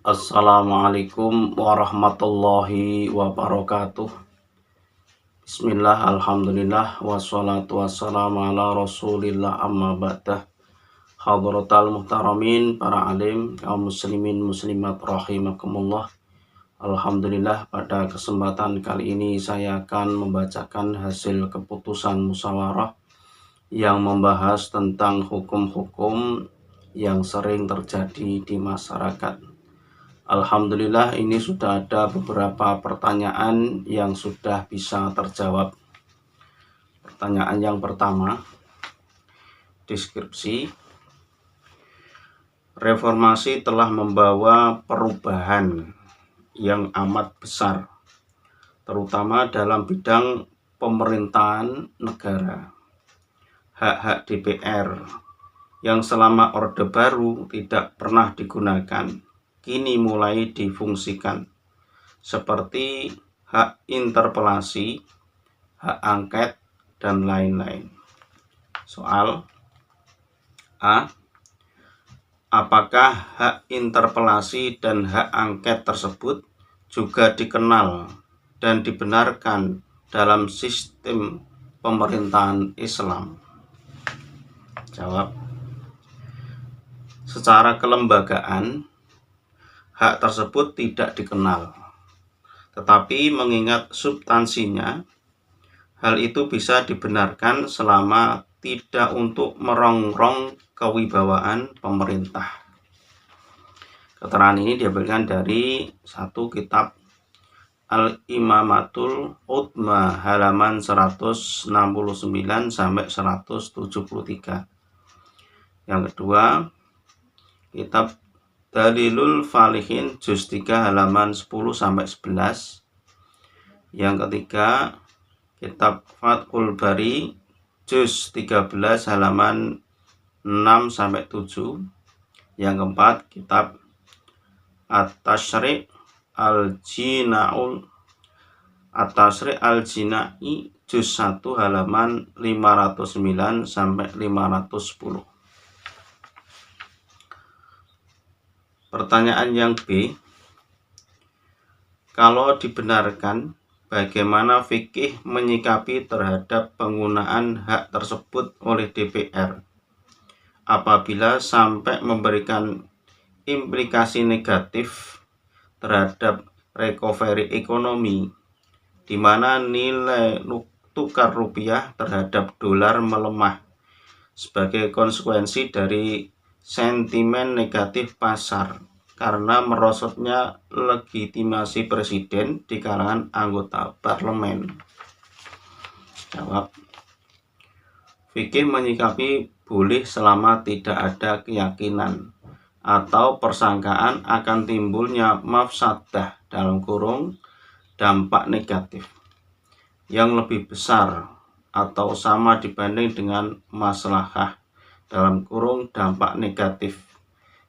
Assalamualaikum warahmatullahi wabarakatuh. Bismillah, alhamdulillah, wassalatu wassalamu ala rasulillah amma ba'dah. Hadratal muhtaramin, para alim, kaum muslimin muslimat rahimakumullah. Alhamdulillah, pada kesempatan kali ini saya akan membacakan hasil keputusan musyawarah yang membahas tentang hukum-hukum yang sering terjadi di masyarakat. Alhamdulillah, ini sudah ada beberapa pertanyaan yang sudah bisa terjawab. Pertanyaan yang pertama, deskripsi. Reformasi telah membawa perubahan yang amat besar, terutama dalam bidang pemerintahan negara. Hak-hak DPR yang selama Orde Baru tidak pernah digunakan kini mulai difungsikan, seperti hak interpelasi, hak angket, dan lain-lain. Soal A. Apakah hak interpelasi dan hak angket tersebut juga dikenal dan dibenarkan dalam sistem pemerintahan Islam? Jawab. Secara kelembagaan, hak tersebut tidak dikenal, tetapi mengingat substansinya, hal itu bisa dibenarkan selama tidak untuk merongrong kewibawaan pemerintah. Keterangan ini diambilkan dari satu kitab Al-Imamatul Udma halaman 169 sampai 173. Yang kedua, kitab Dalilul Falihin juz 3 halaman 10 sampai 11. Yang ketiga, kitab Fathul Bari juz 13 halaman 6 sampai 7. Yang keempat, kitab At-Tasyri' Al-Jina'i juz 1 halaman 509 sampai 510. Pertanyaan yang B, kalau dibenarkan, bagaimana fikih menyikapi terhadap penggunaan hak tersebut oleh DPR apabila sampai memberikan implikasi negatif terhadap recovery ekonomi, di mana nilai tukar rupiah terhadap dolar melemah sebagai konsekuensi dari sentimen negatif pasar karena merosotnya legitimasi presiden di kalangan anggota parlemen? Jawab. Fikih menyikapi boleh selama tidak ada keyakinan atau persangkaan akan timbulnya mafsadah dalam kurung dampak negatif yang lebih besar atau sama dibanding dengan maslahah dalam kurung dampak negatif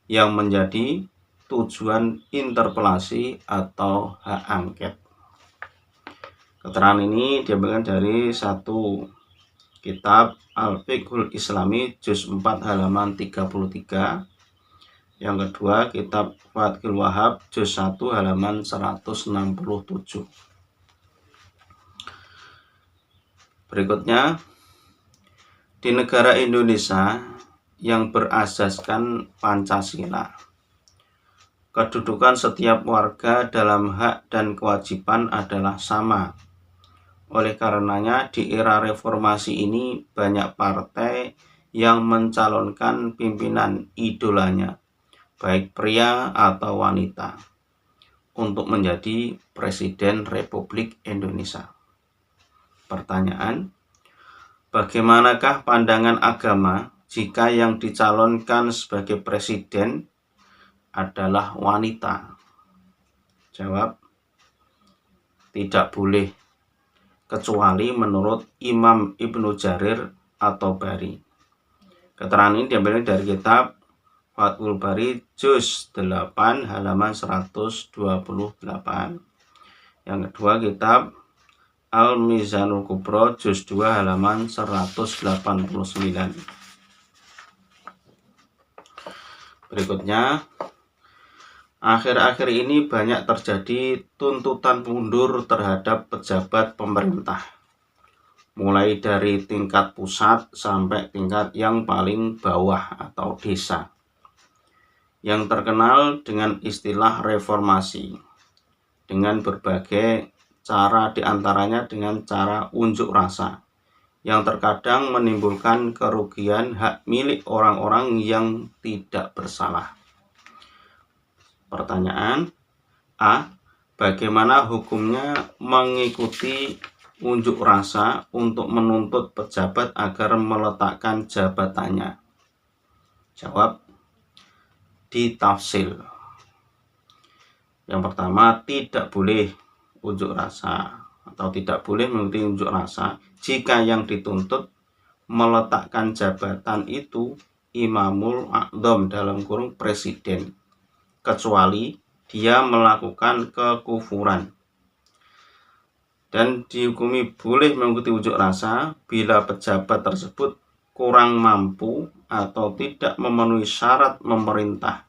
yang menjadi tujuan interpelasi atau hak angket. Keterangan ini diambilkan dari satu kitab Al-Fiqhul Islami juz 4 halaman 33. Yang kedua, kitab Fathul Wahab juz 1 halaman 167. Berikutnya, di negara Indonesia yang berasaskan Pancasila, kedudukan setiap warga dalam hak dan kewajiban adalah sama. Oleh karenanya, di era reformasi ini banyak partai yang mencalonkan pimpinan idolanya, baik pria atau wanita, untuk menjadi Presiden Republik Indonesia. Pertanyaan, bagaimanakah pandangan agama jika yang dicalonkan sebagai presiden adalah wanita? Jawab, tidak boleh, kecuali menurut Imam Ibnu Jarir atau Bari. Keterangan ini diambil dari kitab Fathul Bari juz 8 halaman 128. Yang kedua, kitab Al-Mizanul Kubro juz 2 halaman 189. Berikutnya, Akhir-akhir ini banyak terjadi tuntutan mundur terhadap pejabat pemerintah, mulai dari tingkat pusat sampai tingkat yang paling bawah atau desa, yang terkenal dengan istilah reformasi, dengan berbagai cara, diantaranya dengan cara unjuk rasa, yang terkadang menimbulkan kerugian hak milik orang-orang yang tidak bersalah. Pertanyaan A. Bagaimana hukumnya mengikuti unjuk rasa untuk menuntut pejabat agar meletakkan jabatannya? Jawab, ditafsil. Yang pertama, tidak boleh unjuk rasa atau tidak boleh mengikuti unjuk rasa jika yang dituntut meletakkan jabatan itu Imamul A'dham dalam kurung presiden, kecuali dia melakukan kekufuran, dan dihukumi boleh mengikuti unjuk rasa bila pejabat tersebut kurang mampu atau tidak memenuhi syarat memerintah,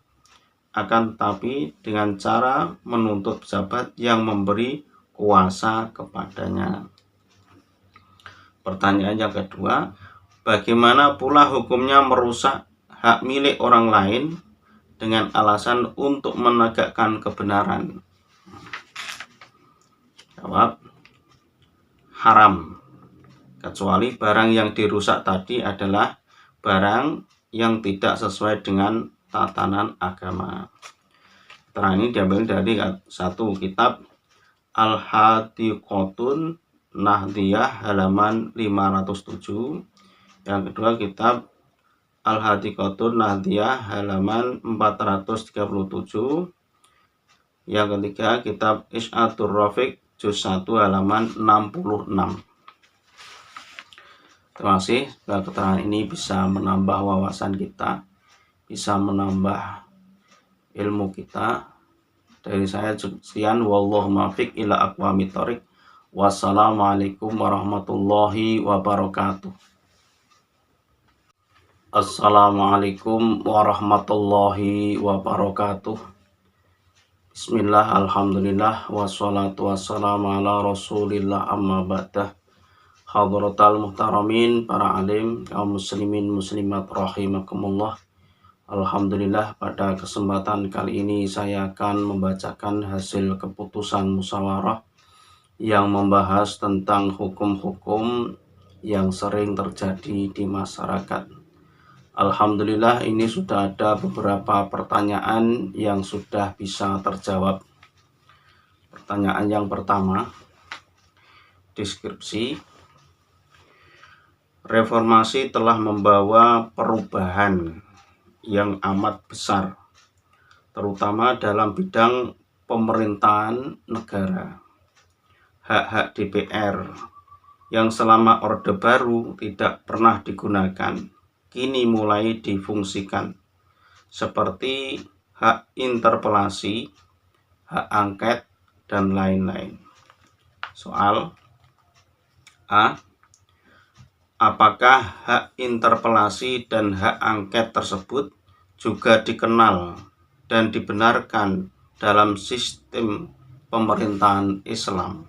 akan tetapi dengan cara menuntut pejabat yang memberi kuasa kepadanya. Pertanyaan yang kedua, bagaimana pula hukumnya merusak hak milik orang lain dengan alasan untuk menegakkan kebenaran? Jawab, haram, kecuali barang yang dirusak tadi adalah barang yang tidak sesuai dengan tatanan agama. Keterangan ini diambil dari satu kitab Al-Hadiqatun Nahdiyah halaman 507. Yang kedua kitab Al-Hadiqatun Nahdiyah halaman 437. Yang ketiga kitab Isy'atur Rafiq juz 1 halaman 66. Terima kasih. Semoga keterangan ini bisa menambah wawasan kita, bisa menambah ilmu kita. Dari saya sekian, wallahu muwaffiq ila aqwamit thoriq. Wassalamualaikum warahmatullahi wabarakatuh. Assalamualaikum warahmatullahi wabarakatuh. Bismillah, alhamdulillah, wassalatu wassalamu ala rasulillah, amma ba'dah. Hadratal muhtaramin, para alim, kaum muslimin muslimat rahimakumullah. Alhamdulillah, pada kesempatan kali ini saya akan membacakan hasil keputusan musyawarah yang membahas tentang hukum-hukum yang sering terjadi di masyarakat. Alhamdulillah, ini sudah ada beberapa pertanyaan yang sudah bisa terjawab. Pertanyaan yang pertama, deskripsi. Reformasi telah membawa perubahan yang amat besar, terutama dalam bidang pemerintahan negara. Hak-hak DPR yang selama Orde Baru tidak pernah digunakan, kini mulai difungsikan, seperti hak interpelasi, hak angket, dan lain-lain. Soal A. Apakah hak interpelasi dan hak angket tersebut juga dikenal dan dibenarkan dalam sistem pemerintahan Islam?